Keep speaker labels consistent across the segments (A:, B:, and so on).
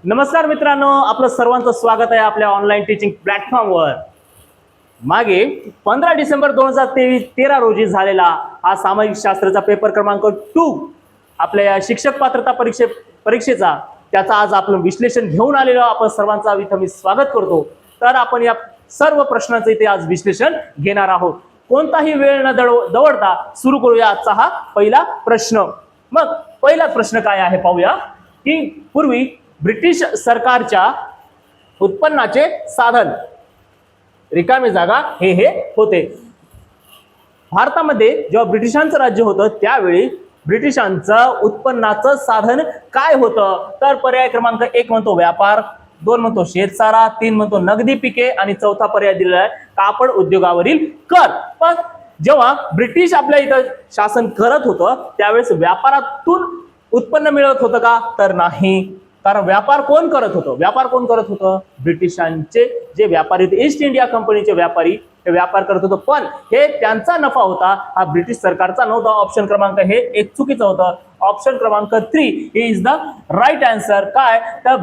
A: नमस्कार मित्रांनो, आपलं सर्वांचं स्वागत आहे आपल्या ऑनलाईन टीचिंग प्लॅटफॉर्मवर। मागे 15 डिसेंबर 2013 रोजी झालेला हा सामाजिक शास्त्राचा पेपर क्रमांक 2 आपल्या या शिक्षक पात्रता परीक्षेचा त्याचा आज आपण विश्लेषण घेऊन आलेलो आपण सर्वांचा इथे मी स्वागत करतो। तर आपण या सर्व प्रश्नांचे इथे आज विश्लेषण घेणार आहोत। कोणताही वेळ न दवडता सुरू करूया आजचा हा पहिला प्रश्न। मग पहिला प्रश्न काय आहे पाहूया की पूर्वी ब्रिटिश सरकारच्या उत्पन्नाचे साधन रिकामी जागा हे होते। भारतामध्ये जेव्हा ब्रिटिशांचं राज्य होतं त्यावेळी ब्रिटिशांचं उत्पन्नाचं साधन काय होतं? तर पर्याय क्रमांक 1 म्हणतो व्यापार, 2 म्हणतो शेतसारा, 3 म्हणतो नगदी पिके आणि चौथा पर्याय दिलेला आहे कापड उद्योगावरील कर। पण जेव्हा ब्रिटिश आपल्या इथं शासन करत होतं त्यावेळेस व्यापारातून उत्पन्न मिळत होतं का? तर नाही। कारण व्यापार कोण करत होतं? व्यापार कोण करत होतं? ब्रिटिशांचे जे व्यापारी, ईस्ट इंडिया कंपनीचे व्यापारी हे व्यापार करत होतं। पण हे त्यांचा नफा होता, हा ब्रिटिश सरकारचा नव्हता। ऑप्शन क्रमांक हे एक चुकीचं होतं। ऑप्शन क्रमांक 3 इज द राईट आन्सर। काय? तर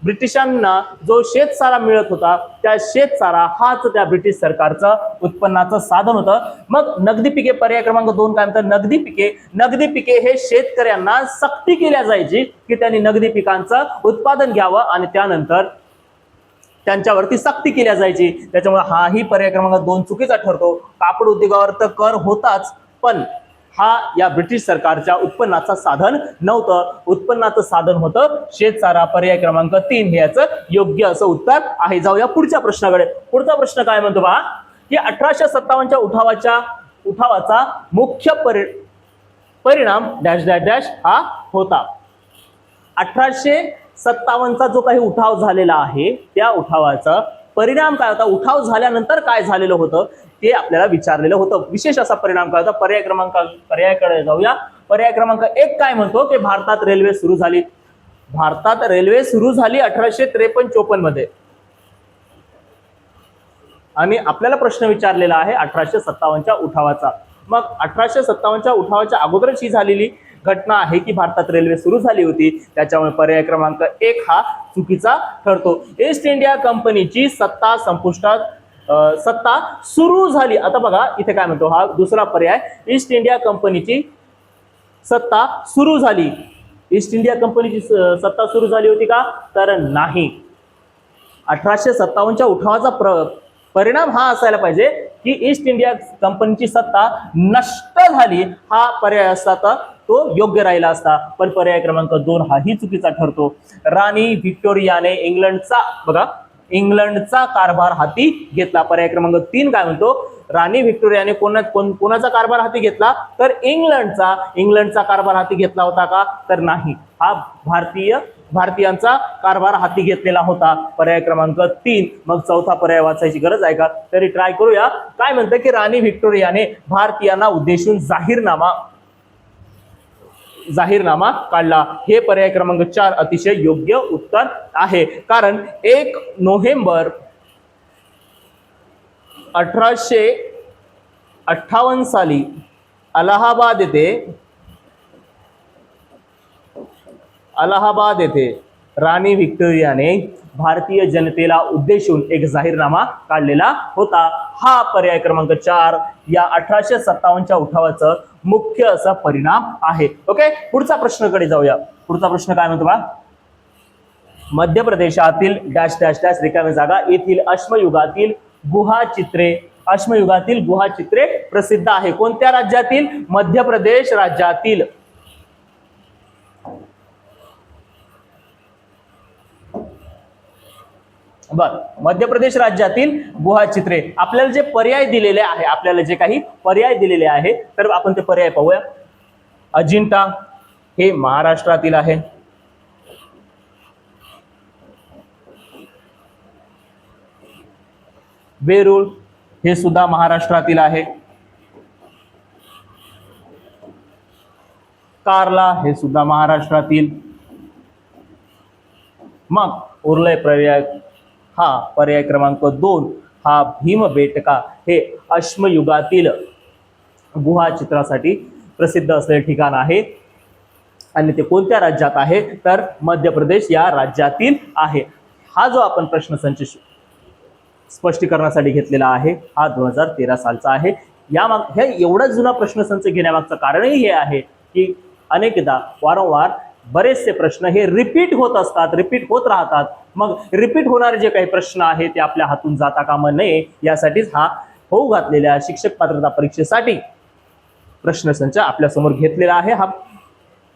A: ब्रिटिशांना जो शेतसारा मिळत होता त्या शेतसारा हाच त्या ब्रिटिश सरकारचं उत्पन्नाचं साधन होतं। मग नगदी पिके पर्याय क्रमांक 2 काय म्हणतात? नगदी पिके हे शेतकऱ्यांना सक्ती केल्या जायची की त्यांनी नगदी पिकांचं उत्पादन घ्यावं आणि त्यानंतर त्यांच्यावरती सक्ती केल्या जायची। त्याच्यामुळे हाही पर्याय क्रमांक 2 चुकीचा ठरतो। कापड उद्योगावर तर कर होताच, पण हा या ब्रिटिश सरकारच्या उत्पन्नाचं साधन नव्हतं। उत्पन्नाचं साधन होतं शेतसारा। पर्याय क्रमांक 3 हे याचं योग्य असं उत्तर आहे। जाऊया पुढच्या प्रश्नाकडे। पुढचा प्रश्न काय म्हणतो पहा की 1857च्या उठावाचा मुख्य परिणाम डॅश डॅश डॅश हा होता। 1857चा जो काही उठाव झालेला आहे त्या उठावाचा परिणाम काय होता? उठाव झाल्यानंतर काय झालेलं होतं ते आपल्याला विचारलेलं होतं। विशेष असा परिणाम काय होता? पर्यायाकडे जाऊया। पर्याय क्रमांक 1 काय म्हणतो की भारतात रेल्वे सुरू झाली। भारतात रेल्वे सुरू झाली 1853-54 मध्ये आणि आपल्याला प्रश्न विचारलेला आहे 1857च्या उठावाचा। मग 1857च्या उठावाच्या अगोदरच ही झालेली घटना आहे की भारतात रेल्वे सुरू झाली होती। त्याच्यामुळे पर्याय क्रमांक 1 हा चुकीचा ठरतो। ईस्ट इंडिया कंपनीची सत्ता सुरू झाली। आता बघा इथे काय म्हणतो हा दुसरा पर्याय, ईस्ट इंडिया कंपनीची सत्ता सुरू झाली। ईस्ट इंडिया कंपनीची सत्ता सुरू झाली होती का? तर नाही। 1857च्या उठावाचा परिणाम हा असायला पाहिजे की ईस्ट इंडिया कंपनीची सत्ता नष्ट झाली, हा पर्याय असता तर तो योग्य राहिला असता। पण पर्याय क्रमांक 2 हाही चुकीचा ठरतो। राणी व्हिक्टोरियाने इंग्लंडचा कारभार हाती घेतला। पर्याय क्रमांक 3 काय म्हणतो? राणी व्हिक्टोरियाने कोणाचा कारभार हाती घेतला? तर इंग्लंडचा कारभार हाती घेतला होता का? तर नाही। हा भारतीयांचा कारभार हाती घेतलेला होता। पर्याय क्रमांक 3। मग चौथा पर्याय वाचायची गरज आहे का? तरी ट्राय करूया। काय म्हणतं की राणी व्हिक्टोरियाने भारतीयांना उद्देशून जाहीरनामा काढला। हे पर्याय क्रमांक 4 अतिशय योग्य उत्तर आहे। कारण 1 नोव्हेंबर 1858 साली अलाहाबाद येथे राणी व्हिक्टोरियाने भारतीय जनतेला उद्देशून एक जाहीरनामा काढलेला होता। हा पर्याय क्रमांक 4 या 1857च्या उठावाचं मुख्य असा परिणाम आहे। ओके, पुढचा प्रश्नाकडे जाऊया। पुढचा प्रश्न काय म्हणतो बा? मध्य प्रदेशातील डॅश डॅश डॅश रिकामी जागा येथील अश्मयुगातील गुहाचित्रे प्रसिद्ध आहे। कोणत्या राज्यातील? मध्य प्रदेश राज्यातील। मध्य प्रदेश राज्यातील गुहाचित्रे। आपल्याला जे पर्याय दिलेले आहे तर आपण ते पर्याय पाहूया। अजिंठा हे महाराष्ट्रातील आहे। वेरूळ हे सुद्धा महाराष्ट्रातील आहे। कार्ला हे सुद्धा महाराष्ट्रातील। मग उरलाय पर्याय क्रमांक 2 हा भीमबेटका हे अश्मयुगातील गुहा चित्रासाठी प्रसिद्ध असलेले ठिकाण आहे। आणि ते कोणत्या राज्यात आहे, तर मध्य प्रदेश या राज्यातील आहे. हा जो आपण प्रश्नसंच स्पष्टीकरणासाठी घेतलेला आहे हा 2013 सालचा आहे. हे एवढा जुना प्रश्नसंच घेण्यामागचं कारणही हे आहे की अनेकदा वारंवार बरेचसे प्रश्न हे रिपीट होत असतात, रिपीट होत राहतात. मग रिपीट होणारे जे काही प्रश्न आहेत ते आपल्या हातून जाता कामा नये यासाठीच हा होऊ घातलेल्या शिक्षक पात्रता परीक्षेसाठी प्रश्नसंच आपल्यासमोर घेतलेला आहे. हा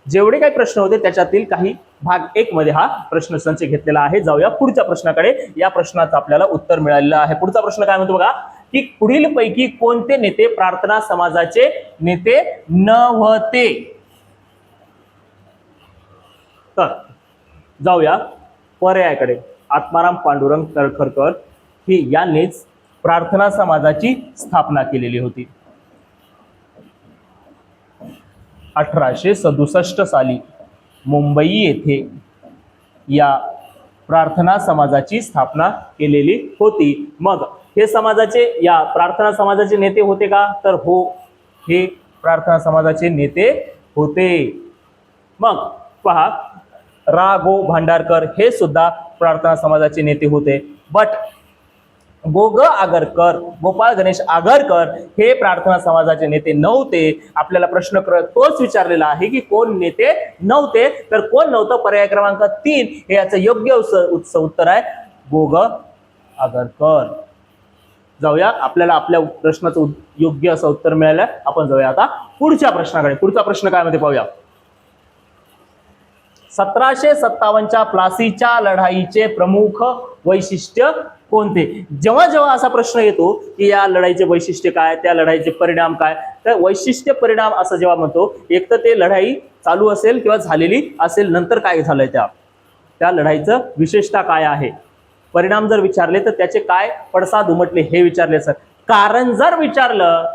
A: जेवढे काही प्रश्न होते त्याच्यातील काही भाग 1 मध्ये हा प्रश्नसंच घेतलेला आहे. जाऊया पुढच्या प्रश्नाकडे. या प्रश्नाचं आपल्याला उत्तर मिळालेलं आहे. पुढचा प्रश्न काय म्हणतो बघा, की पुढील पैकी कोणते नेते प्रार्थना समाजाचे नेते नव्हते. तर जाऊया पर्यायाकडे. आत्माराम पांडुरंग तळखरकर ही यांनीच प्रार्थना समाजाची स्थापना केलेली होती. 1867 साली मुंबई येथे या प्रार्थना समाजाची स्थापना केलेली होती. मग हे या प्रार्थना समाजाचे नेते होते का, तर हो, हे प्रार्थना समाजाचे नेते होते. मग पहा, रा.गो. भांडारकर हे सुद्धा प्रार्थना समाजाचे नेते होते. बट गोपाळ गणेश आगरकर हे प्रार्थना समाजाचे नेते नव्हते. आपल्याला प्रश्न तोच विचारलेला आहे की कोण नेते नव्हते, तर कोण नव्हतं. पर्याय क्रमांक 3 हे याचं योग्य उत्तर आहे, गोग आगरकर. जाऊया, आपल्याला आपल्या प्रश्नाचं योग्य असं उत्तर मिळालं. आपण जाऊया आता पुढच्या प्रश्नाकडे. पुढचा प्रश्न काय म्हणते पाहूया. 1757च्या प्लासीच्या लढाईचे प्रमुख वैशिष्ट्य कोणते. जेव्हा जेव्हा असा प्रश्न येतो की या लढाईचे वैशिष्ट्य काय, त्या लढाईचे परिणाम काय, तर वैशिष्ट्य परिणाम असं जेव्हा म्हणतो, एक तर ते लढाई चालू असेल किंवा झालेली असेल, नंतर काय झालंय त्या लढाईचं विशेषता काय आहे. परिणाम जर विचारले तर त्याचे काय पडसाद उमटले हे विचारले सर. कारण जर विचारलं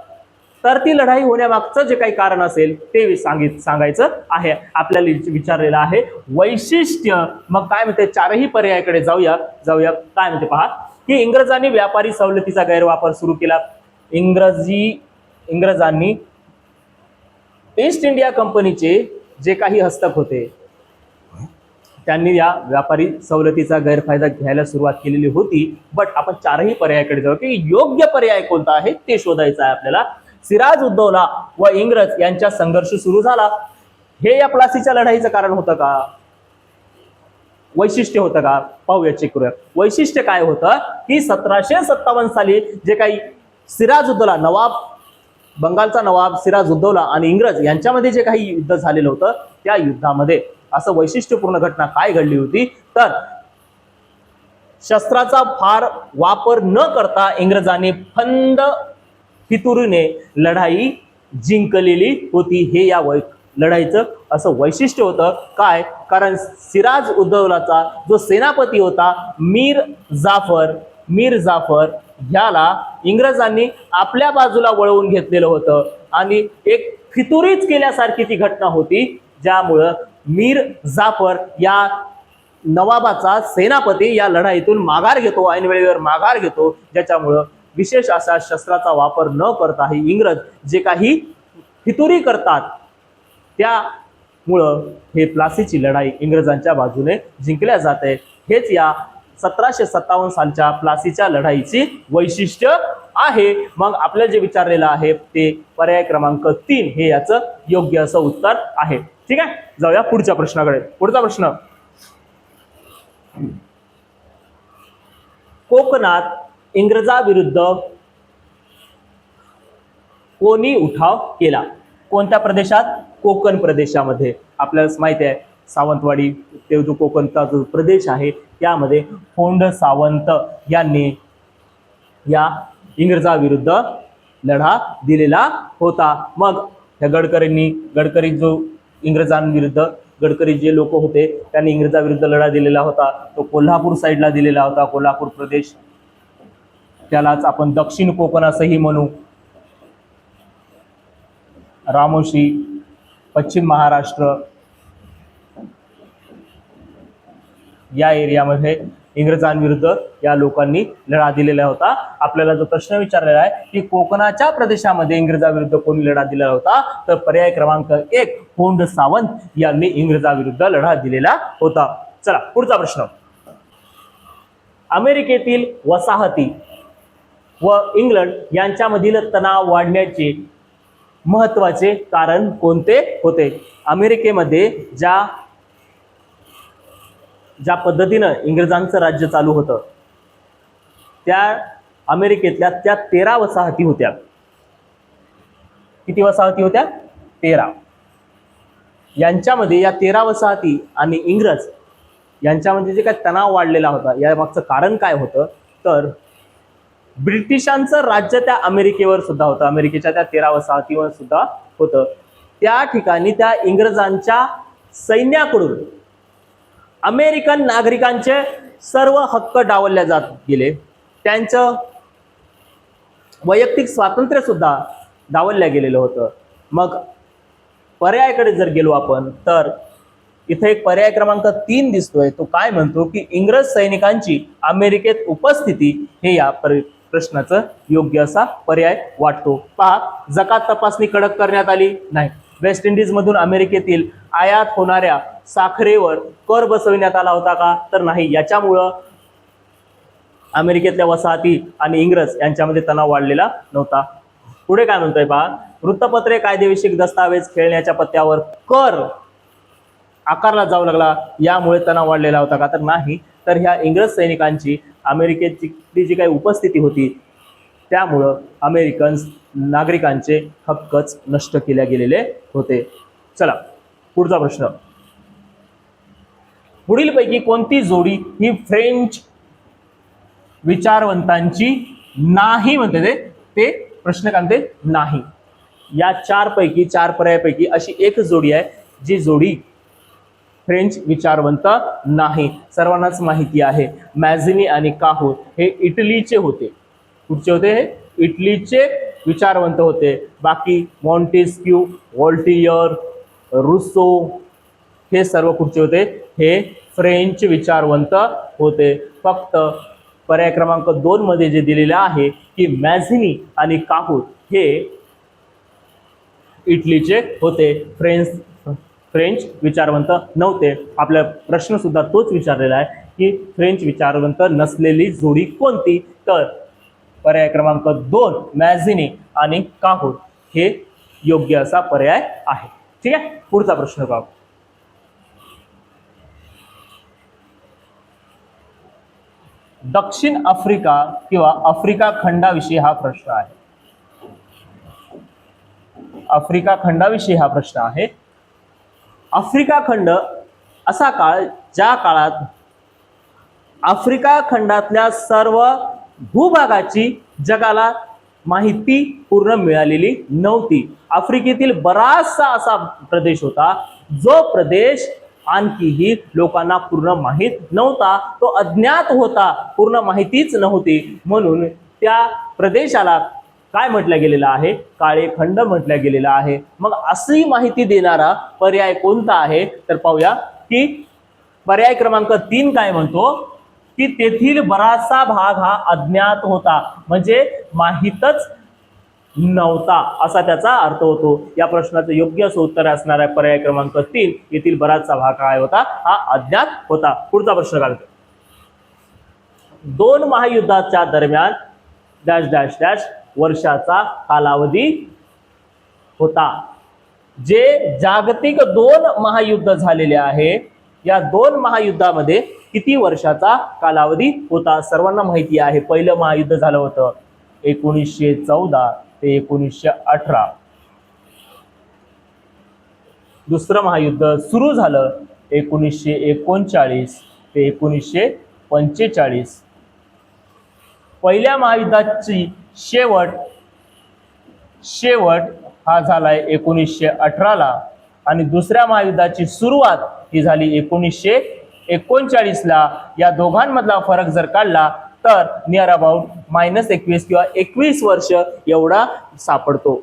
A: तर ती लढाई होण्यामागचं जे काही कारण असेल ते सांगायचं आहे. आपल्याला विचारलेलं आहे वैशिष्ट्य. मग काय म्हणते, चारही पर्यायाकडे जाऊया. काय म्हणते पहा, की इंग्रजांनी व्यापारी सवलतीचा गैरवापर सुरू केला. इंग्रजांनी ईस्ट इंडिया कंपनीचे जे काही हस्तक होते त्यांनी या व्यापारी सवलतीचा गैरफायदा घ्यायला सुरुवात केलेली होती. बट आपण चारही पर्यायाकडे जाऊ की योग्य पर्याय कोणता आहे ते शोधायचं आहे आपल्याला. सिराज उद्दौला व इंग्रज यांच्या संघर्ष सुरू झाला, हे या प्लासीच्या लढाईचं कारण होतं का, वैशिष्ट्य होतं का, पाहूया, चेक करूया. वैशिष्ट्य काय होतं की 1757 साली जे काही सिराज उद्दौला बंगालचा नवाब सिराज उद्दौला आणि इंग्रज यांच्यामध्ये जे काही युद्ध झालेलं होतं, त्या युद्धामध्ये असं वैशिष्ट्यपूर्ण घटना काय घडली होती, तर शस्त्राचा फार वापर न करता इंग्रजांनी फंद फितुरीने लढाई जिंकलेली होती. हे या लढाईचं असं वैशिष्ट्य होतं. काय, कारण सिराज उद्दौलाचा जो सेनापती होता मीर जाफर ह्याला इंग्रजांनी आपल्या बाजूला वळवून घेतलेलं होतं आणि एक फितुरीच केल्यासारखी ती घटना होती, ज्यामुळं मीर जाफर या नवाबाचा सेनापती या लढाईतून माघार घेतो, ऐन वेळेवर माघार घेतो, ज्याच्यामुळं विशेष असा शस्त्राचा वापर न करताही इंग्रज जे काही फितुरी करतात त्यामुळं हे प्लासीची लढाई इंग्रजांच्या बाजूने जिंकल्या जाते. हेच या 1757 सालच्या प्लासीच्या लढाईची वैशिष्ट्य आहे. मग आपल्याला जे विचारलेलं आहे ते पर्याय क्रमांक 3 हे याचं योग्य असं उत्तर आहे. ठीक आहे, जाऊया पुढच्या प्रश्नाकडे. पुढचा प्रश्न, कोकणात इंग्रजाविरुद्ध कोणी उठाव केला. कोणत्या प्रदेशात, कोकण प्रदेशामध्ये. आपल्याला माहिती आहे सावंतवाडी ते जो कोकणचा जो प्रदेश आहे त्यामध्ये फोंड सावंत यांनी या इंग्रजाविरुद्ध लढा दिलेला होता. मग त्या गडकरी जो इंग्रजांविरुद्ध गडकरी जे लोक होते त्यांनी इंग्रजाविरुद्ध लढा दिलेला होता, तो कोल्हापूर साईडला दिलेला होता. कोल्हापूर प्रदेश, त्यालाच आपण दक्षिण कोकण असंही म्हणू. रामोशी, पश्चिम महाराष्ट्र या एरियामध्ये इंग्रजांविरुद्ध या लोकांनी लढा दिलेला होता. आपल्याला जो प्रश्न विचारलेला आहे की कोकणाच्या प्रदेशामध्ये इंग्रजाविरुद्ध कोणी लढा दिला होता, तर पर्याय क्रमांक 1 कोंड सावंत यांनी इंग्रजाविरुद्ध लढा दिलेला होता. चला पुढचा प्रश्न. अमेरिकेतील वसाहती व इंग्लंड यांच्यामधील तणाव वाढण्याचे महत्वाचे कारण कोणते होते? अमेरिकेमध्ये ज्या पद्धतीनं इंग्रजांचं राज्य चालू होतं, त्या अमेरिकेतल्या त्या 13 वसाहती होत्या. किती वसाहती होत्या? 13. यांच्यामध्ये या 13 वसाहती आणि इंग्रज यांच्यामध्ये जे काय तणाव वाढलेला होता, या मागचं कारण काय होतं, तर ब्रिटिशांचं राज्य त्या अमेरिकेवर सुद्धा होतं, अमेरिकेच्या त्या 13 वसाहतीवर सुद्धा होतं. त्या ठिकाणी त्या इंग्रजांच्या सैन्याकडून अमेरिकन नागरिकांचे सर्व हक्क डावलले जात गेले. त्यांचं वैयक्तिक स्वातंत्र्य सुद्धा डावललं गेलेलं होतं. मग पर्यायाकडे जर गेलो आपण, तर इथे एक पर्याय क्रमांक 3 दिसतोय. तो काय म्हणतो की इंग्रज सैनिकांची अमेरिकेत उपस्थिती हे या प्रश्नाचं योग्य असा पर्याय वाटतो. पहा, जकात तपासणी कडक करण्यात आली नाही. वेस्ट इंडिज मधून अमेरिकेतील आयात होणाऱ्या साखरेवर कर बसविण्यात आला होता का? तर नाही. याच्यामुळं अमेरिकेतल्या वसाहती आणि इंग्रज यांच्यामध्ये तणाव वाढलेला नव्हता. पुढे काय म्हणतोय पहा, वृत्तपत्रे, कायदेविषयक दस्तावेज, खेळण्याच्या पत्त्यावर कर आकारला जाऊ लागला, यामुळे तणाव वाढलेला होता का? तर नाही. तर ह्या इंग्रज सैनिकांची अमेरिकेची जी काही उपस्थिती होती, त्यामुळं अमेरिकन नागरिकांचे हक्कच नष्ट केले गेलेले होते. चला पुढचा प्रश्न. पुढीलपैकी कोणती जोडी ही फ्रेंच विचारवंतांची नाही म्हणते? ते प्रश्न काय म्हणते? नाही. या 4 पर्यायापैकी अशी एक जोडी आहे जी जोडी फ्रेंच विचारवंत नाही. सर्वांनाच माहिती आहे, मॅझिनी आणि काहूर हे इटलीचे होते. कुठचे होते? हे इटलीचे विचारवंत होते. बाकी मॉन्टेस्क्यू, वॉल्टियर, रुसो हे सर्व कुठचे होते? हे फ्रेंच विचारवंत होते. फक्त पर्याय क्रमांक 2 मध्ये जे दिलेले आहे की मॅझिनी आणि काहूर हे इटलीचे होते, फ्रेंच विचारवंत नव्हते. आपला प्रश्न सुद्धा तोच विचारलेला आहे की फ्रेंच विचारवंत नसलेली जोडी कोणती? तर पर्याय क्रमांक 2 मॅझिनी आणि काहूर हे योग्य असा पर्याय आहे. ठीक आहे, पुढचा प्रश्न पाहू. दक्षिण आफ्रिका किंवा आफ्रिका खंडाविषयी हा प्रश्न आहे. आफ्रिका खंडाविषयी हा प्रश्न आहे. आफ्रिका खंड असा काळ ज्या काळात आफ्रिका खंडातल्या सर्व भूभागाची जगाला माहिती पूर्ण मिळालेली नव्हती. आफ्रिकेतील बराचसा असा प्रदेश होता जो प्रदेश आणखीही लोकांना पूर्ण माहीत नव्हता, तो अज्ञात होता, पूर्ण माहितीच नव्हती. म्हणून त्या प्रदेशाला काय म्हटलं गेलेलं आहे? काळे खंड म्हटलं गेलेलं आहे. मग अशी माहिती देणारा पर्याय कोणता आहे? तर पाहूया की पर्याय क्रमांक 3 काय म्हणतो की तेथील बराचसा भाग हा अज्ञात होता, म्हणजे माहीतच नव्हता असा त्याचा अर्थ होतो. या प्रश्नाचं योग्य असं उत्तर असणार आहे पर्याय क्रमांक 3. येथील बराचसा भाग काय होता? हा अज्ञात होता. पुढचा प्रश्न काय म्हणतो? 2 महायुद्धाच्या दरम्यान डॅश डॅश डॅश वर्षाचा कालावधी होता. जे जागतिक 2 महायुद्ध झालेले आहे, या 2 महायुद्धामध्ये किती वर्षाचा कालावधी होता? सर्वांना माहिती आहे, पहिलं महायुद्ध झालं होतं 1914 ते 1918. दुसरं महायुद्ध सुरू झालं 1939 ते 1945. पहिल्या महायुद्धाची शेवट हा झालाय 1918 ला आणि दुसऱ्या महायुद्धाची सुरुवात ही झाली 1939 ला. या दोघांमधला फरक जर काढला तर नियर अबाउट -21 किंवा 21 वर्ष एवढा सापडतो.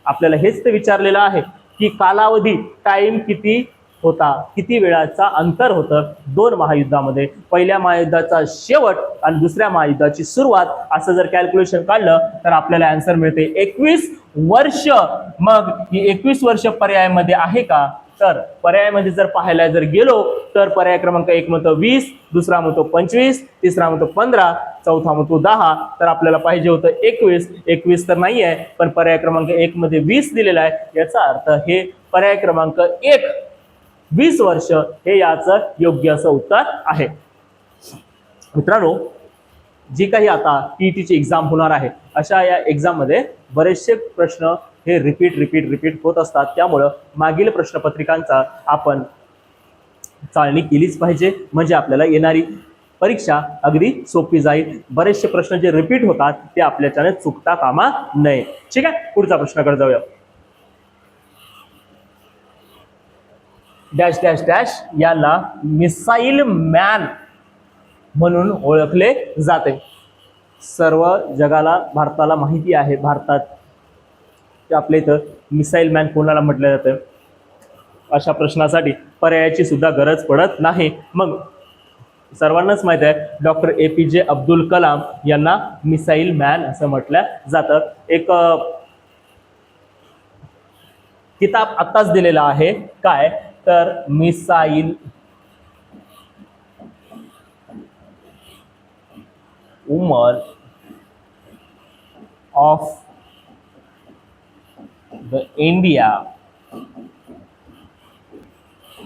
A: आपल्याला हेच ते विचारलेलं आहे की कालावधी, टाइम किती होता, किती वेळाचा अंतर होतं दोन महायुद्धामध्ये, पहिल्या महायुद्धाचा शेवट आणि दुसऱ्या महायुद्धाची सुरुवात, असं जर कॅल्क्युलेशन काढलं तर आपल्याला आन्सर मिळते 21 वर्ष. मग ही 21 वर्ष पर्यायामध्ये आहे का? तर पर्यायामध्ये जर पाहायला जर गेलो तर पर्याय क्रमांक 1 म्हणतो 20, दुसरा म्हणतो 25, तिसरा म्हणतो 15, चौथा म्हणतो 10. तर आपल्याला पाहिजे होतं 21. 21 तर नाही आहे, पण पर्याय क्रमांक 1 मध्ये 20 दिलेला आहे. याचा अर्थ हे पर्याय क्रमांक 1 20 वर्ष हे याचं योग्य असं उत्तर आहे. मित्रांनो, जी काही आता टीईटीची एक्झाम होणार आहे, अशा या एक्झाम मध्ये बरेचसे प्रश्न हे रिपीट होत असतात. त्यामुळं मागील प्रश्नपत्रिकांचा आपण चाळणी केलीच पाहिजे, म्हणजे आपल्याला येणारी परीक्षा अगदी सोपी जाईल. बरेचसे प्रश्न जे रिपीट होतात ते आपल्याच्याने चुकता कामा नये. ठीक आहे, पुढचा प्रश्नाकडे जाऊया. डॅश डॅश डॅश याला मिसाईल मॅन म्हणून ओळखले जाते. सर्व जगाला, भारताला माहिती आहे, भारतात आपल्या इथं मिसाईल मॅन कोणाला म्हटलं जातं. अशा प्रश्नासाठी पर्यायाची सुद्धा गरज पडत नाही. मग सर्वांनाच माहित आहे, डॉक्टर APJ अब्दुल कलाम यांना मिसाईल मॅन असं म्हटलं जातं. एक किताब आत्ताच दिलेला आहे, काय तर missile woman of the India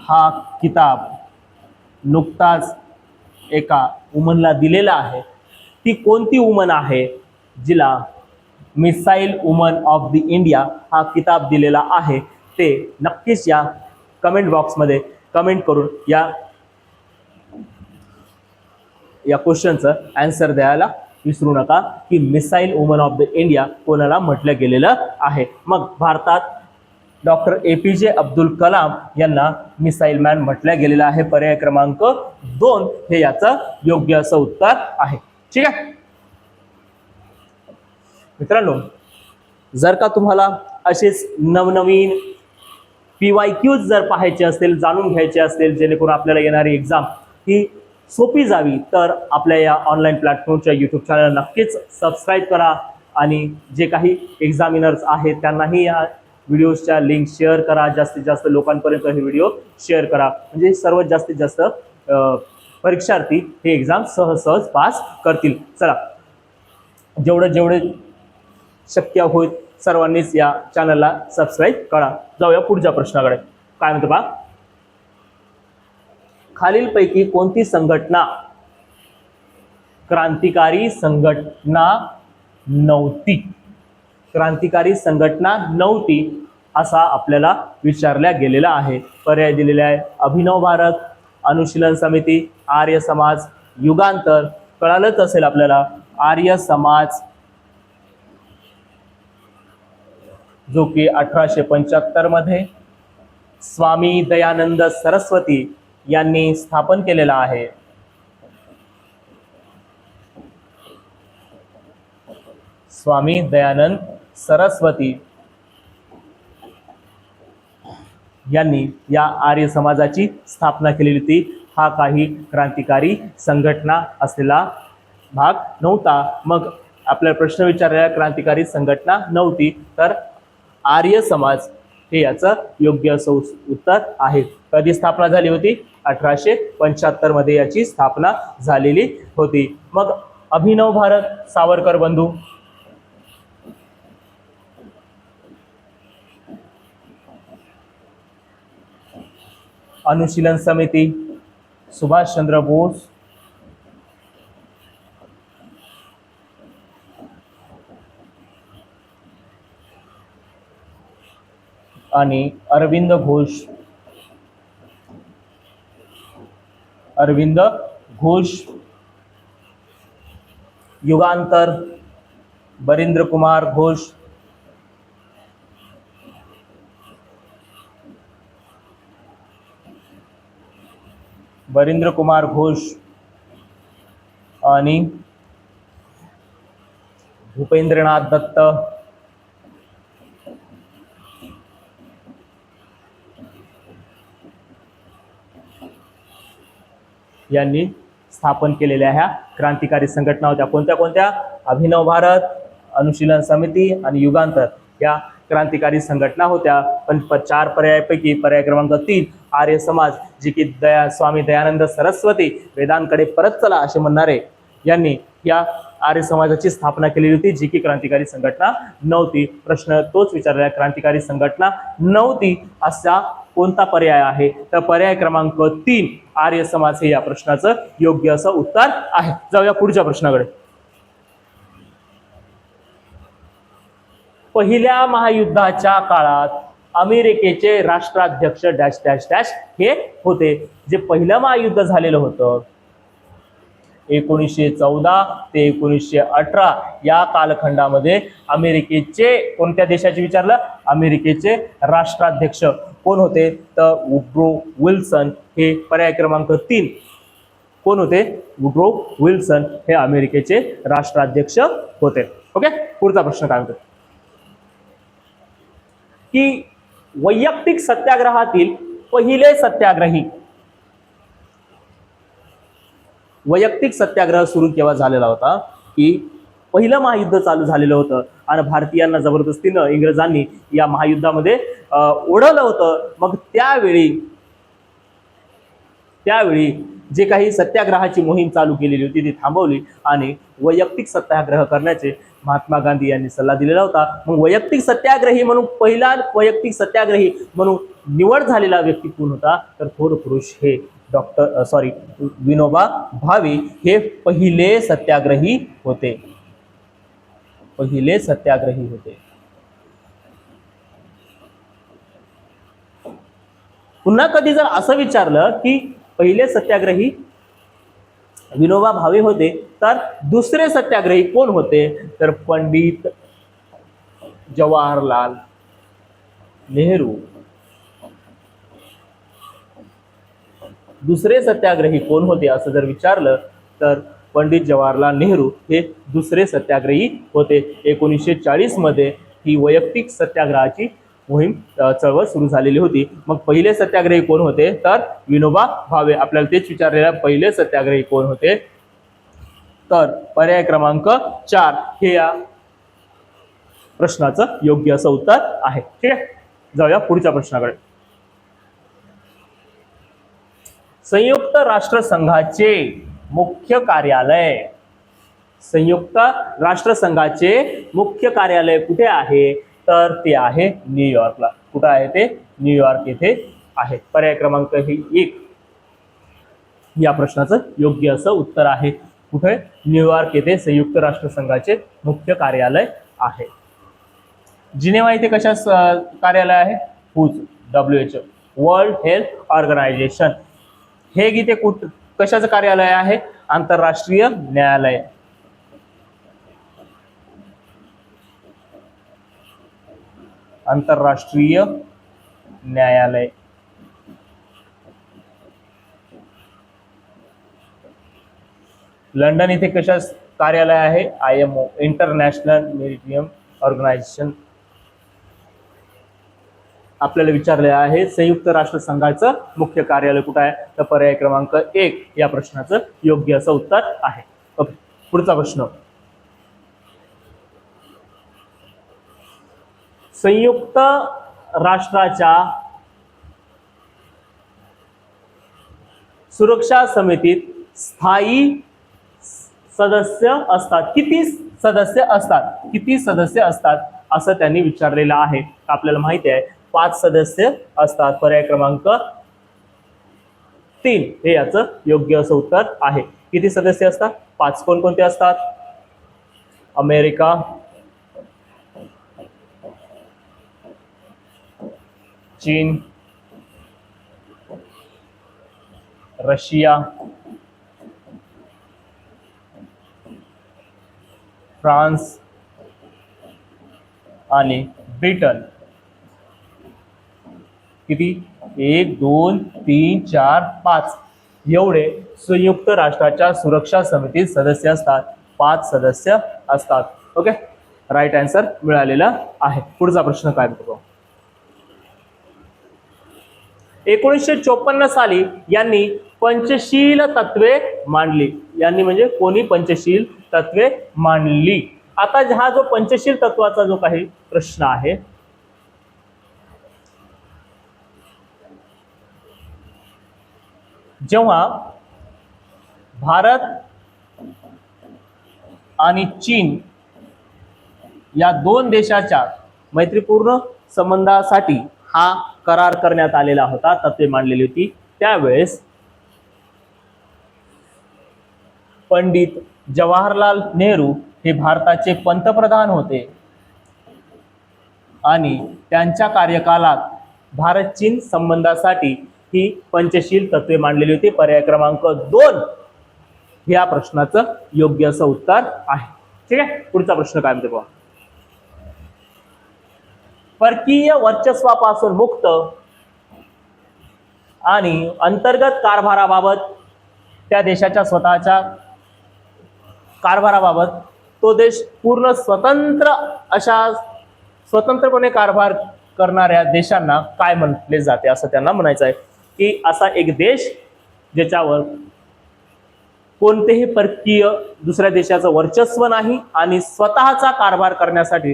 A: हा किताब नुकताच एका वुमनला दिलेला आहे. ती कोणती वुमन आहे जिला missile woman of the India हा किताब दिलेला आहे, ते नक्कीच या कमेंट बॉक्समध्ये कमेंट करून या क्वेश्चनचं आन्सर द्यायला विसरू नका की missile woman of the India कोणाला म्हटलं गेलेलं आहे. मग भारतात डॉक्टर APJ अब्दुल कलाम यांना मिसाईल मॅन म्हटलं गेलेलं आहे. पर्याय क्रमांक 2 हे याचं योग्य असं उत्तर आहे. ठीक आहे मित्रांनो, जर का तुम्हाला असेच नवनवीन PYQs जर पाहायचे असतील, जाणून घ्यायचे असतील, जेणेकरून आपल्याला येणारी एक्झाम ही सोपी जावी, तर आपल्या या ऑनलाईन प्लॅटफॉर्मच्या यूट्यूब चॅनल नक्कीच सबस्क्राईब करा. आणि जे काही एक्झामिनर्स आहेत त्यांनाही या व्हिडिओजच्या लिंक शेअर करा. जास्तीत जास्त लोकांपर्यंत हे व्हिडिओ शेअर करा, म्हणजे सर्वात जास्तीत जास्त परीक्षार्थी हे एक्झाम सहज पास करतील. चला, जेवढे शक्य होईल सर्वांनीच या चॅनलला सबस्क्राईब करा. जाऊया पुढच्या प्रश्नाकडे. काय म्हणतो पहा, खालीलपैकी कोणती संघटना क्रांतिकारी संघटना नव्हती? क्रांतिकारी संघटना नव्हती असा आपल्याला विचारल्या गेलेला आहे. पर्याय दिलेले आहे अभिनव भारत, अनुशीलन समिती, आर्य समाज, युगांतर. कळालंच असेल आपल्याला, आर्य समाज जो की 1875 मध्ये स्वामी दयानंद सरस्वती यांनी स्थापन केलेला आहे. स्वामी दयानंद सरस्वती यांनी या आर्य समाजाची स्थापना केलेली होती. हा काही क्रांतिकारी संघटना असलेला भाग नव्हता. मग आपल्याला प्रश्न विचारलेला, क्रांतिकारी संघटना नव्हती तर आर्य समाज हे याचं योग्य असं उत्तर आहे. कधी स्थापना झाली होती? 1875 मध्ये याची स्थापना झालेली होती. मग अभिनव भारत, सावरकर बंधू, अनुशीलन समिती, सुभाषचंद्र बोस, आणि अरविंद घोष, युगांतर, बरिंद्र कुमार घोष, आणि भूपेंद्रनाथ दत्त, यांनी स्थापन केलेल्या ह्या क्रांतिकारी संघटना होत्या. कोणत्या कोणत्या? अभिनव भारत, अनुशीलन समिती आणि युगांतर या क्रांतिकारी संघटना होत्या. पण 4 पर्यायापैकी पर्याय क्रमांक 3 आर्य समाज, जे की स्वामी दयानंद सरस्वती वेदांकडे परत चला असे म्हणणारे यांनी या आर्य समाजाची स्थापना केलेली होती, जी की क्रांतिकारी संघटना नव्हती. प्रश्न तोच विचारलेला, क्रांतिकारी संघटना नव्हती असा कोणता पर्याय आहे? तर पर्याय क्रमांक 3 आर्य समाज हे या प्रश्नाचं योग्य असं उत्तर आहे. जाऊया पुढच्या प्रश्नाकडे. पहिल्या महायुद्धाच्या काळात अमेरिकेचे राष्ट्राध्यक्ष डॅश डॅश डॅश हे होते. जे पहिलं महायुद्ध झालेलं होतं 1914 ते 1918 या कालखंडामध्ये अमेरिकेचे कोणत्या देशाचे विचारलं? अमेरिकेचे राष्ट्राध्यक्ष कोण होते? तर वुड्रो विल्सन हे पर्याय क्रमांक 3 कोण होते? वुड्रो विल्सन हे अमेरिकेचे राष्ट्राध्यक्ष होते. ओके, पुढचा प्रश्न काय होतो की वैयक्तिक सत्याग्रहातील पहिले सत्याग्रही. वैयक्तिक सत्याग्रह सुरू केव्हा झालेला होता? की पहिलं महायुद्ध चालू झालेलं होतं आणि भारतीयांना जबरदस्तीनं इंग्रजांनी या महायुद्धामध्ये ओढवलं होतं. मग त्यावेळी जे काही सत्याग्रहाची मोहीम चालू केलेली होती ती थांबवली आणि वैयक्तिक सत्याग्रह करण्याचे महात्मा गांधी यांनी सल्ला दिलेला होता. मग वैयक्तिक सत्याग्रही म्हणून पहिला वैयक्तिक सत्याग्रही म्हणून निवड झालेला व्यक्ती कोण होता? तर थोर पुरुष हे विनोबा भावे हे पहिले सत्याग्रही होते. पुन्हा कधी जर असं विचारलं की पहिले सत्याग्रही विनोबा भावे होते तर दुसरे सत्याग्रही कोण होते? तर पंडित जवाहरलाल नेहरू. दुसरे सत्याग्रही कोण होते असं जर विचारलं तर पंडित जवाहरलाल नेहरू हे दुसरे सत्याग्रही होते. 1940 मध्ये ही वैयक्तिक सत्याग्रहाची मोहीम चळवळ सुरू झालेली होती. मग पहिले सत्याग्रही कोण होते? तर विनोबा भावे. आपल्याला तेच विचारलेलं, पहिले सत्याग्रही कोण होते? तर पर्याय क्रमांक 4 हे या प्रश्नाचं योग्य असं उत्तर आहे. ठीक आहे, जाऊया पुढच्या प्रश्नाकडे. संयुक्त राष्ट्रसंघाचे मुख्य कार्यालय. संयुक्त राष्ट्रसंघाचे मुख्य कार्यालय कुठे आहे? तर ते आहे न्यूयॉर्कला. कुठे आहे ते? न्यूयॉर्क येथे आहे. पर्याय क्रमांक 1 या प्रश्नाचं योग्य असं उत्तर आहे. कुठे? न्यूयॉर्क येथे संयुक्त राष्ट्रसंघाचे मुख्य कार्यालय आहे. जिनेवा येथे कशा कार्यालय आहे? WHO world health organization. Hague इथे कशाचं कार्यालय आहे? आंतरराष्ट्रीय न्यायालय. आंतरराष्ट्रीय न्यायालय. लंडन इथे कशा कार्यालय आहे? IMO international maritime organization. आपल्याला विचारले आहे संयुक्त राष्ट्रसंघाचं मुख्य कार्यालय कुठे आहे? तर पर्याय क्रमांक 1 या प्रश्नाचं योग्य असं उत्तर आहे. ओके, पुढचा प्रश्न. संयुक्त राष्ट्राच्या सुरक्षा समितीत स्थायी सदस्य असतात. किती सदस्य असतात? किती सदस्य असतात असं त्यांनी विचारलेलं आहे. आपल्याला माहिती आहे 5 सदस्य असतात. पर्याय क्रमांक 3 हे याचं योग्य असं उत्तर आहे. किती सदस्य असतात? 5. कोणकोणते असतात? अमेरिका, चीन, रशिया, फ्रान्स आणि ब्रिटन. किती? 1 2 3 4 5 एवढे संयुक्त राष्ट्राच्या सुरक्षा समितीत सदस्य असतात. 5 सदस्य असतात. ओके, राईट आन्सर मिळालेला आहे. पुढचा प्रश्न काय बघू. 1954 साली यांनी पंचशील तत्वे मांडली. यांनी म्हणजे कोणी पंचशील तत्वे मांडली. आता हा जो पंचशील तत्वाचा जो काही प्रश्न आहे, जेव्हा भारत आणि चीन या दोन देशाच्या मैत्रीपूर्ण संबंधासाठी हा करार करण्यात आलेला होता, तत्वे मांडलेली होती, त्यावेळेस पंडित जवाहरलाल नेहरू हे भारताचे पंतप्रधान होते आणि त्यांच्या कार्यकालात भारत चीन संबंधासाठी ही पंचशील तत्वे मांडलेली होती. पर्याय क्रमांक 2 या प्रश्नाचं योग्य असं उत्तर आहे. ठीक आहे, पुढचा प्रश्न काय म्हणते पहा. परकीय वर्चस्वापासून मुक्त आणि अंतर्गत कारभाराबाबत, त्या देशाच्या स्वतःच्या कारभाराबाबत तो देश पूर्ण स्वतंत्र अशा स्वतंत्रपणे कारभार करणाऱ्या देशांना काय म्हटले जाते, असं त्यांना म्हणायचं आहे की असा एक देश ज्याच्यावर कोणतेही परकीय दुसऱ्या देशाचं वर्चस्व नाही आणि स्वतःचा कारभार करण्यासाठी,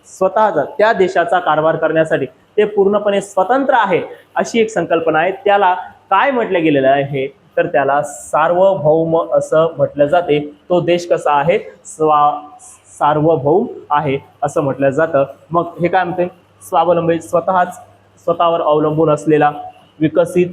A: स्वतःचा त्या देशाचा कारभार करण्यासाठी ते पूर्णपणे स्वतंत्र आहे, अशी एक संकल्पना आहे. त्याला काय म्हटलं गेलेलं आहे, तर त्याला सार्वभौम असं म्हटलं जाते. तो देश कसा आहे, सार्वभौम आहे असं म्हटलं जातं. मग हे काय म्हणते, स्वावलंबी, स्वतःवर अवलंबून असलेला, विकसित,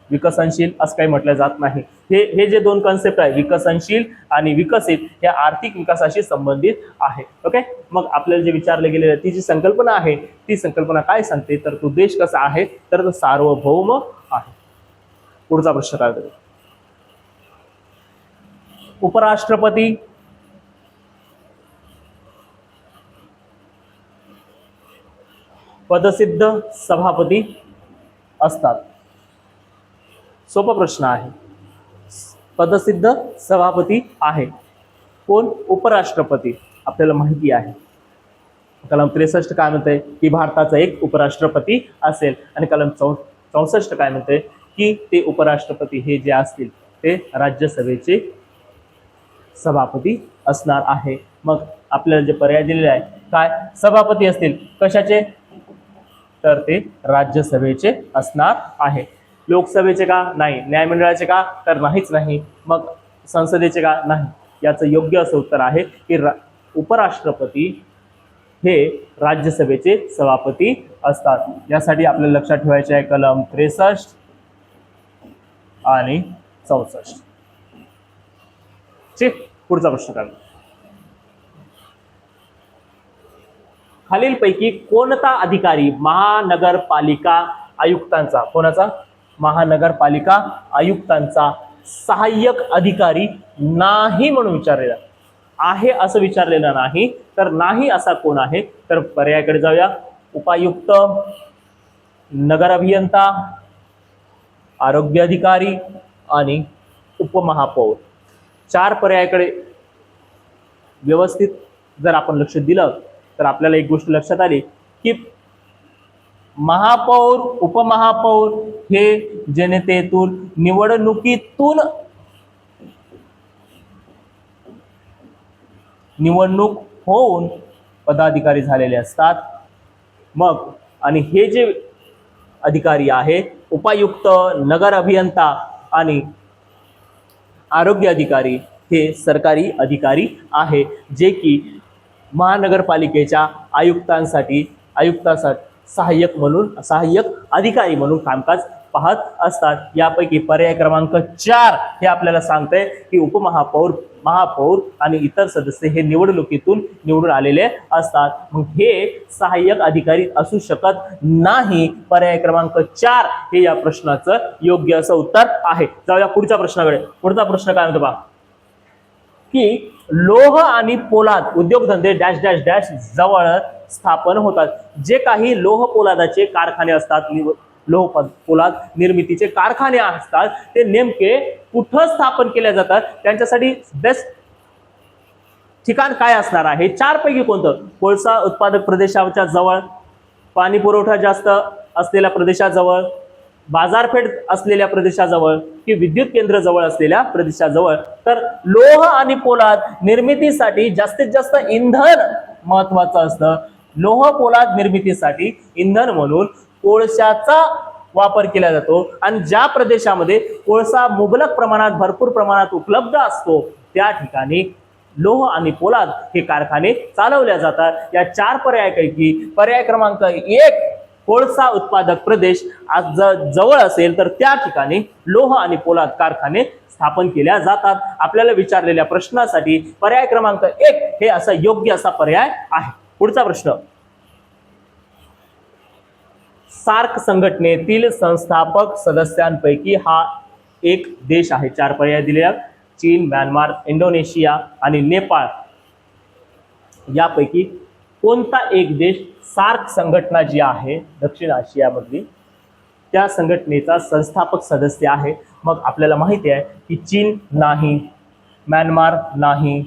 A: विकसनशील असं काही म्हटलं जात नाही. हे जे दोन कन्सेप्ट आहे, विकसनशील आणि विकसित, हे आर्थिक विकासाशी संबंधित आहे. ओके, मग आपल्याला जे विचारले गेलेलं ती जी संकल्पना आहे, ती संकल्पना काय सांगते, तर तो देश कसा आहे, तर तो सार्वभौम आहे. पुढचा प्रश्न काय होता, उपराष्ट्रपती पदसिद्ध सभापती असतात. सोपा प्रश्न आहे. पदसिद्ध सभापती आहे कोण, उपराष्ट्रपती. आपल्याला माहिती आहे कलम 63 काय म्हणते की भारताचा एक उपराष्ट्रपती असेल, आणि कलम 64 काय म्हणते की ते उपराष्ट्रपती हे जे असतील ते राज्यसभेचे सभापती असणार आहे. मग आपल्याला जे पर्याय दिलेले आहे, काय सभापती असतील कशाचे, तर ते राज्यसभेचे असणार आहे. लोकसभेचे का नाही, न्यायमंडळाचे का, तर नाहीच नाही. मग संसदेचे का नाही. याचं योग्य असं उत्तर आहे की उपराष्ट्रपती हे राज्यसभेचे सभापती असतात. यासाठी आपल्याला लक्षात ठेवायचे आहे कलम 63 आणि 64. ठीक, पुढचा प्रश्न काय, खालीलपैकी कोणता अधिकारी महानगरपालिका आयुक्तांचा, कोणाचा, महानगरपालिका आयुक्तांचा सहाय्यक अधिकारी नाही म्हणून विचारलेला आहे, असं विचारलेलं नाही, तर नाही असा कोण आहे, तर पर्यायाकडे जाऊया. उपायुक्त, नगर अभियंता, आरोग्य अधिकारी आणि उपमहापौर. 4 पर्यायाकडे व्यवस्थित जर आपण लक्ष दिलं तर आपल्याला एक गोष्ट लक्षात आली की महापौर, उपमहापौर हे जनतेतून निवडणूक होऊन पदाधिकारी झालेले असतात. मग आणि हे जे अधिकारी आहे, उपायुक्त, नगर अभियंता आणि आरोग्य अधिकारी, हे सरकारी अधिकारी आहे जे की महानगरपालिकेच्या आयुक्तांसाठी सहाय्यक अधिकारी म्हणून कामकाज पाहत असतात. यापैकी पर्याय क्रमांक 4 हे आपल्याला सांगते की उपमहापौर, महापौर आणि इतर सदस्य हे निवडणुकीतून निवडून आलेले असतात. मग हे सहाय्यक अधिकारी असू शकत नाही. पर्याय क्रमांक 4 हे या प्रश्नाचं योग्य असं उत्तर आहे. जाऊया पुढच्या प्रश्नाकडे. पुढचा प्रश्न काय म्हणतो पहा की लोह आणि पोलाद उद्योगधंदे डॅश डॅश डॅश जवळ स्थापन होतात. जे काही लोह पोलादाचे कारखाने असतात, लोह पोलाद निर्मितीचे कारखाने असतात, ते नेमके कुठं स्थापन केले जातात, त्यांच्यासाठी बेस्ट ठिकाण काय असणार आहे. 4 पैकी कोणतं, कोळसा उत्पादक प्रदेशाच्या जवळ, पाणी पुरवठा जास्त असलेल्या प्रदेशाजवळ, बाजारपेठ असलेल्या प्रदेशाजवळ की विद्युत केंद्र जवळ असलेल्या प्रदेशाजवळ, तर लोह आणि पोलाद निर्मितीसाठी जास्तीत जास्त इंधन महत्वाचं असतं. लोह पोलाद निर्मितीसाठी इंधन म्हणून कोळशाचा वापर केला जातो आणि ज्या प्रदेशामध्ये कोळसा मुबलक प्रमाणात भरपूर प्रमाणात उपलब्ध असतो त्या ठिकाणी लोह आणि पोलाद हे कारखाने चालवल्या जातात. या 4 पर्यायापैकी पर्याय क्रमांक 1 कोळसा उत्पादक प्रदेश आज जवळ असेल तर त्या ठिकाणी लोह आणि पोलाद कारखाने स्थापन केल्या जातात. आपल्याला विचारलेल्या प्रश्नासाठी पर्याय क्रमांक 1 हे असा योग्य असा पर्याय आहे. पुढचा प्रश्न, सार्क संघटनेतील संस्थापक सदस्यांपैकी हा एक देश आहे. 4 पर्याय दिले आहेत. चीन, म्यानमार, इंडोनेशिया आणि नेपाळ यापैकी कोणता एक देश सार्क संघटना जी आहे दक्षिण आशियामधली त्या संघटनेचा संस्थापक सदस्य आहे? मग आपल्याला माहिती आहे की चीन नाही, म्यानमार नाही,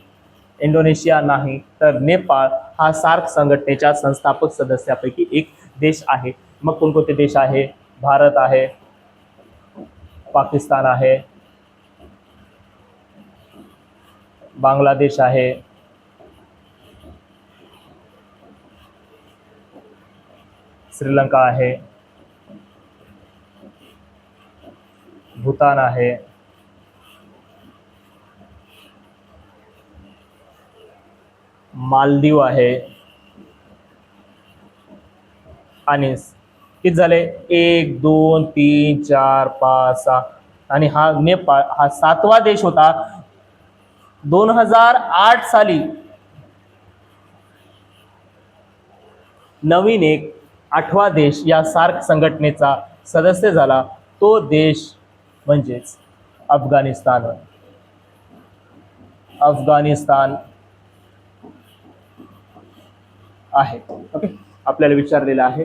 A: इंडोनेशिया नाही, तर नेपाळ हा सार्क संघटनेच्या संस्थापक सदस्यापैकी एक देश आहे. मग कोणकोणते देश आहे? भारत आहे, पाकिस्तान आहे, बांगलादेश आहे, श्रीलंका आहे, भूतान आहे, मालदीव आहे आणि किती झाले? 1 2 3 4 5 6 आणि हा नेपाळ हा 7वा देश होता. 2008 साली नवीन एक 8वा देश या सार्क संघटनेचा सदस्य झाला. तो देश म्हणजेच अफगाणिस्तान. अफगाणिस्तान आहे. ओके, आपल्याला विचारलेला आहे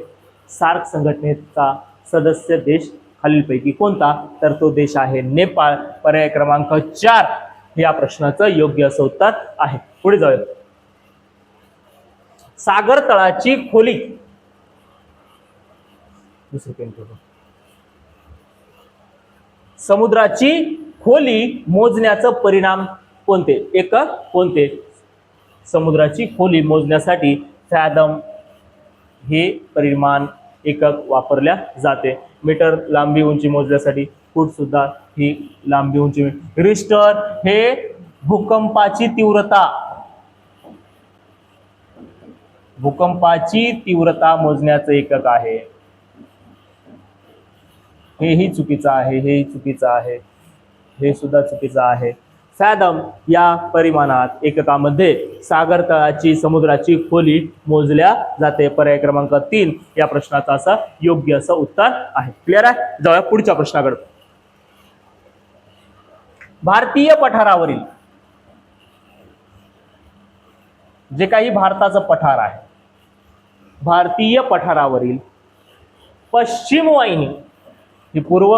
A: सार्क संघटनेचा सदस्य देश खालीलपैकी कोणता? तर तो देश आहे नेपाळ. पर्याय क्रमांक 4 या प्रश्नाचं योग्य असं उत्तर आहे. पुढे जाऊया. सागर तळाची खोली समुद्राची खोली मोजण्याचं परिणाम कोणते? एकक कोणते? समुद्राची खोली मोजण्यासाठी फॅदम हे परिमाण एकक वापरल्या जाते. मीटर लांबी उंची मोजण्यासाठी फूट सुद्धा ही लांबी उंची. रिश्टर हे भूकंपाची तीव्रता मोजण्याचं एकक आहे. हेही चुकीचं आहे, हेही चुकीचं आहे, हे सुद्धा चुकीचं आहे. फॅदम या परिमाणात एककामध्ये सागर तळाची समुद्राची खोली मोजल्या जाते. पर्याय क्रमांक 3 या प्रश्नाचं असं योग्य असं उत्तर आहे. क्लिअर आहे? जाऊया पुढच्या प्रश्नाकडे. भारतीय पठारावरील जे काही भारताचं पठार आहे, भारतीय पठारावरील पश्चिम वाहिनी ही पूर्व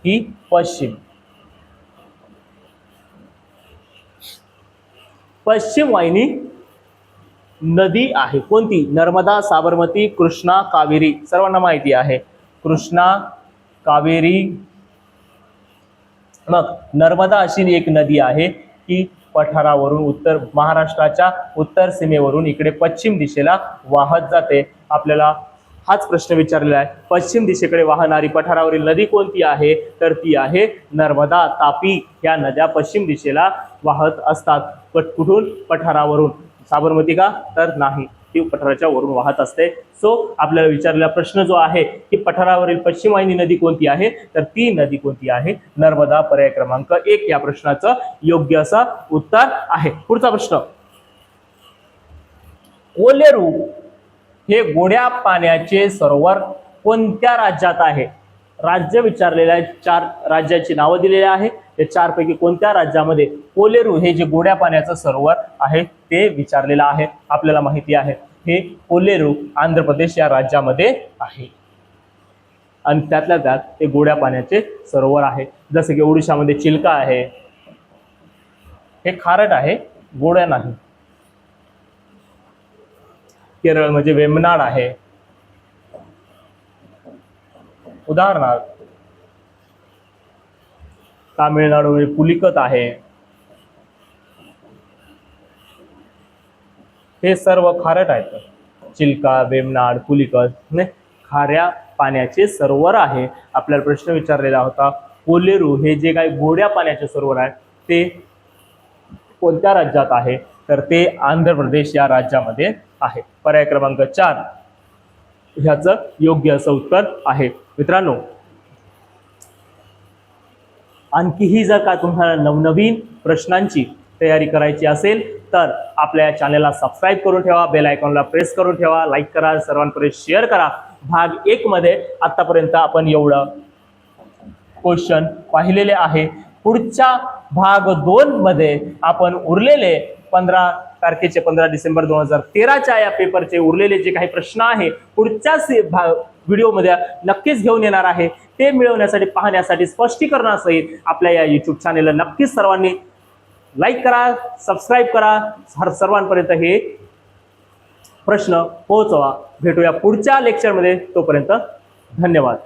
A: ही पश्चिम, पश्चिम वाहिनी नदी आहे कोणती? नर्मदा, साबरमती, कृष्णा, कावेरी. सर्वांना माहिती आहे कृष्णा, कावेरी. मग नर्मदा अशी एक नदी आहे की पठारावरून उत्तर महाराष्ट्राच्या उत्तर सीमेवरून इकडे पश्चिम दिशेला वाहत जाते. आपल्याला हाच प्रश्न विचारलेला आहे. पश्चिम दिशेकडे वाहणारी पठारावरील नदी कोणती आहे? तर ती आहे नर्मदा. तापी या नद्या पश्चिम दिशेला वाहत असतात. कुठून? पठारावरून. साबरमती का? तर नाही, ती पठाराच्या वरून वाहत असते. सो आपल्याला विचारलेला प्रश्न जो आहे की पठारावरील पश्चिम वाहिनी नदी कोणती आहे? तर ती नदी कोणती आहे? नर्मदा. पर्याय क्रमांक 1 या प्रश्नाचं योग्य असं उत्तर आहे. पुढचा प्रश्न, कोलेरू हे गोड्या पाण्याचे सरोवर कोणत्या राज्यात आहे? राज्य विचारलेलं आहे. 4 राज्याची नावं दिलेली आहे. या 4 पैकी कोणत्या राज्यामध्ये कोलेरू हे जे गोड्या पाण्याचं सरोवर आहे ते विचारलेलं आहे? आपल्याला माहिती आहे हे कोलेरू आंध्र प्रदेश या राज्यामध्ये आहे आणि त्यातल्या त्यात ते गोड्या पाण्याचे सरोवर आहे. जसं की ओडिशामध्ये चिल्का आहे, हे खारट आहे, गोड्या नाही. केरळ म्हणजे वेमनाड आहे. उदाहरणार्थ तामिळनाडूमध्ये पुलिकत आहे, हे सर्व खारट आहेत. चिल्का, वेमनाड, पुलिकत खाऱ्या पाण्याचे सरोवर आहे. आपल्याला प्रश्न विचारलेला होता कोलेरू हे जे काही गोड्या पाण्याचे सरोवर आहे ते कोणत्या राज्यात आहे, तर ते आंध्र प्रदेश या राज्यामध्ये आहे. पर्याय क्रमांक 4 ह्याचं योग्य असं उत्तर आहे. मित्रांनो, आणखीही जर का तुम्हाला नवनवीन प्रश्नांची तयारी करायची असेल तर आपल्या चॅनलला सबस्क्राईब करून ठेवा, बेल आयकॉनला प्रेस करून ठेवा, लाईक करा, सर्वांपर्यंत शेअर करा. भाग 1 मध्ये आतापर्यंत आपण एवढं क्वेश्चन पाहिलेले आहे. पुढच्या भाग 2 मध्ये आपण उरलेले 15 डिसेंबर 2013च्या या पेपरचे उरलेले जे काही प्रश्न आहे पुढच्या व्हिडिओमध्ये नक्कीच घेऊन येणार आहे. ते मिळवण्यासाठी पाहण्यासाठी स्पष्टीकरणासहित आपल्या या YouTube चॅनेलला नक्कीच सर्वांनी लाईक करा, सबस्क्राईब करा, सर्वांपर्यंत हे प्रश्न पोहोचवा. भेटूया पुढच्या लेक्चरमध्ये. तोपर्यंत धन्यवाद.